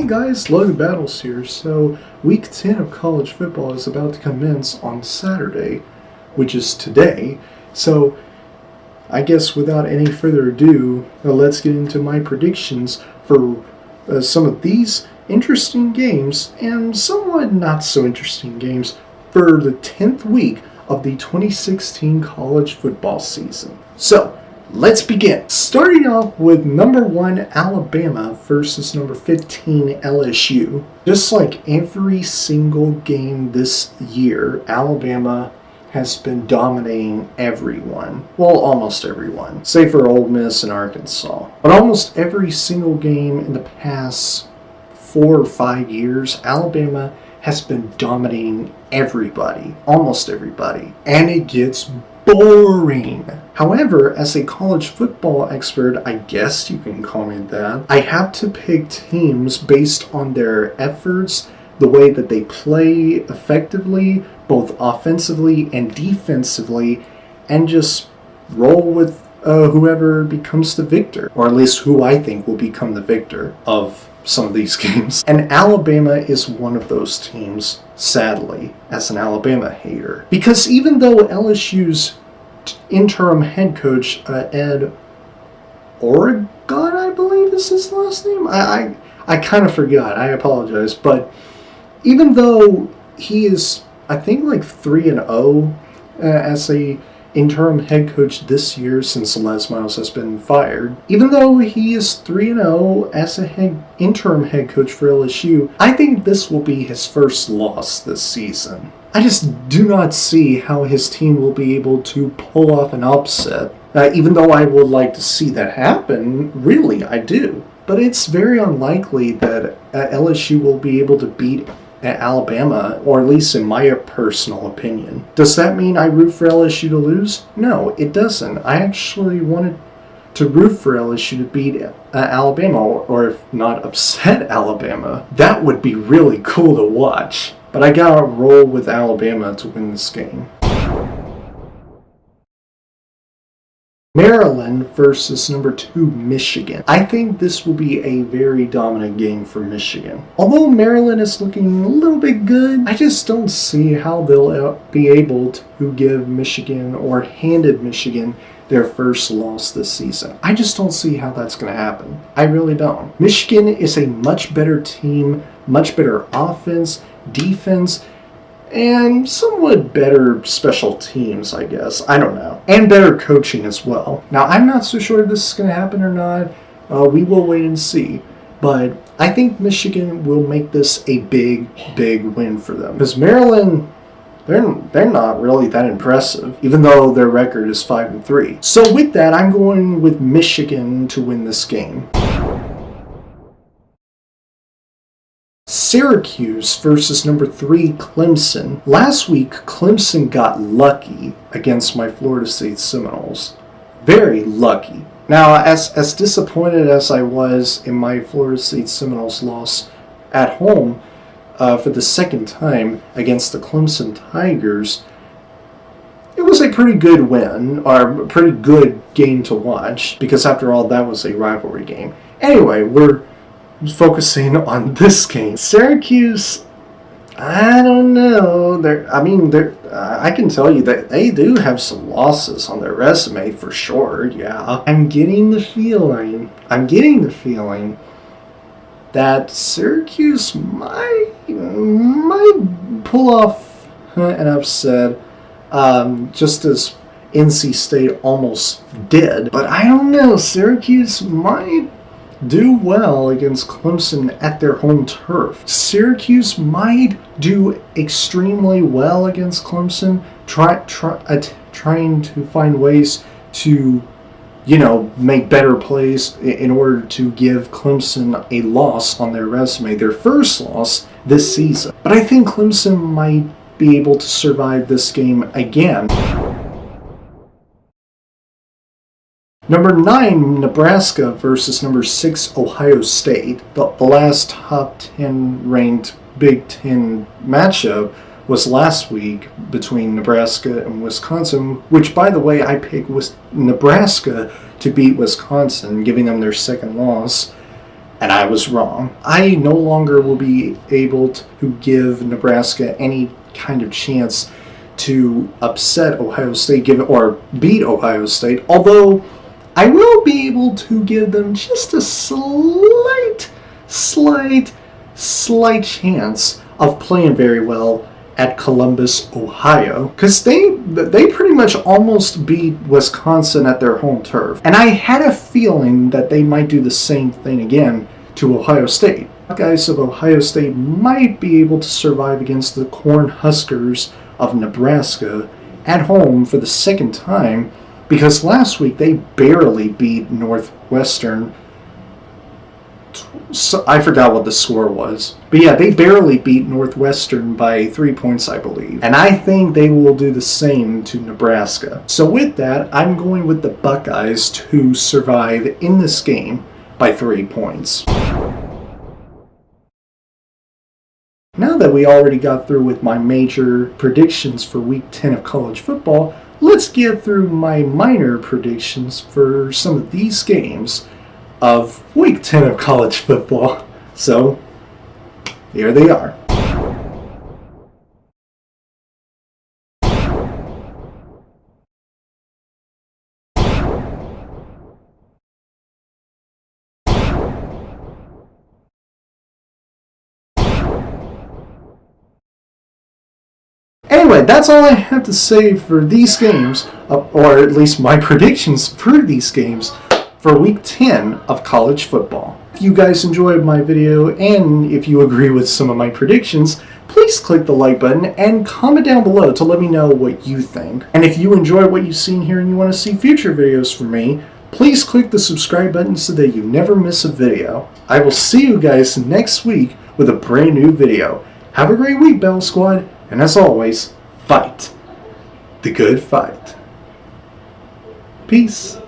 Hey guys, Logan Battles here. So, week 10 of college football is about to commence on Saturday, which is today. So, I guess without any further ado, let's get into my predictions for some of these interesting games and somewhat not so interesting games for the 10th week of the 2016 college football season. So, let's begin. Starting off with number 1 Alabama versus number 15 LSU. Just like every single game this year, Alabama has been dominating everyone. Well, almost everyone, save for Ole Miss and Arkansas. But almost every single game in the past 4 or 5 years, Alabama has been dominating everybody, almost everybody. And it gets boring. However, as a college football expert, I guess you can call me that, I have to pick teams based on their efforts, the way that they play effectively, both offensively and defensively, and just roll with whoever becomes the victor, or at least who I think will become the victor of some of these games. And Alabama is one of those teams, sadly, as an Alabama hater. Because even though LSU's interim head coach, Ed Oregon, I believe is his last name? I kind of forgot, I apologize. But even though he is, I think, like 3-0 as a interim head coach this year since Les Miles has been fired. Even though he is 3-0 as a interim head coach for LSU, I think this will be his first loss this season. I just do not see how his team will be able to pull off an upset. Even though I would like to see that happen, really, I do. But it's very unlikely that LSU will be able to beat Alabama, or at least in my personal opinion. Does that mean I root for LSU to lose? No, it doesn't. I actually wanted to root for LSU to beat Alabama, or if not upset Alabama. That would be really cool to watch. But I gotta roll with Alabama to win this game. Maryland versus number 2 Michigan. I think this will be a very dominant game for Michigan. Although Maryland is looking a little bit good, I just don't see how they'll be able to give Michigan, or handed Michigan, their first loss this season. I just don't see how that's going to happen. I really don't. Michigan is a much better team, much better offense, defense, and somewhat better special teams, I guess. I don't know. And better coaching as well. Now, I'm not so sure if this is going to happen or not. We will wait and see. But I think Michigan will make this a big, big win for them. Because Maryland, they're not really that impressive, even though their record is 5-3. So with that, I'm going with Michigan to win this game. Syracuse versus number 3 Clemson. Last week, Clemson got lucky against my Florida State Seminoles. Very lucky. Now, as disappointed as I was in my Florida State Seminoles loss at home for the second time against the Clemson Tigers, it was a pretty good win, or a pretty good game to watch, because after all, that was a rivalry game. Anyway, we're focusing on this game. Syracuse, I don't know. I can tell you that they do have some losses on their resume for sure. Yeah, I'm getting the feeling that Syracuse might pull off an upset, just as NC State almost did. But I don't know. Syracuse might do well against Clemson at their home turf. Syracuse might do extremely well against Clemson, trying to find ways to, make better plays in order to give Clemson a loss on their resume, their first loss this season. But I think Clemson might be able to survive this game again. Number 9, Nebraska versus number 6, Ohio State. The last top 10 ranked Big Ten matchup was last week between Nebraska and Wisconsin, which, by the way, I picked Nebraska to beat Wisconsin, giving them their second loss. And I was wrong. I no longer will be able to give Nebraska any kind of chance to upset Ohio State or beat Ohio State, although I will be able to give them just a slight chance of playing very well at Columbus, Ohio, because they pretty much almost beat Wisconsin at their home turf. And I had a feeling that they might do the same thing again to Ohio State. Guys of Ohio State might be able to survive against the Cornhuskers of Nebraska at home for the second time, because last week they barely beat Northwestern. So I forgot what the score was. But yeah, they barely beat Northwestern by 3 points, I believe. And I think they will do the same to Nebraska. So with that, I'm going with the Buckeyes to survive in this game by 3 points. Now that we already got through with my major predictions for Week 10 of college football, let's get through my minor predictions for some of these games of Week 10 of college football. So, here they are. Anyway, that's all I have to say for these games, or at least my predictions for these games for Week 10 of college football. If you guys enjoyed my video and if you agree with some of my predictions, please click the like button and comment down below to let me know what you think. And if you enjoy what you've seen here and you want to see future videos from me, please click the subscribe button so that you never miss a video. I will see you guys next week with a brand new video. Have a great week, BattleSquad, and as always, fight the good fight. Peace.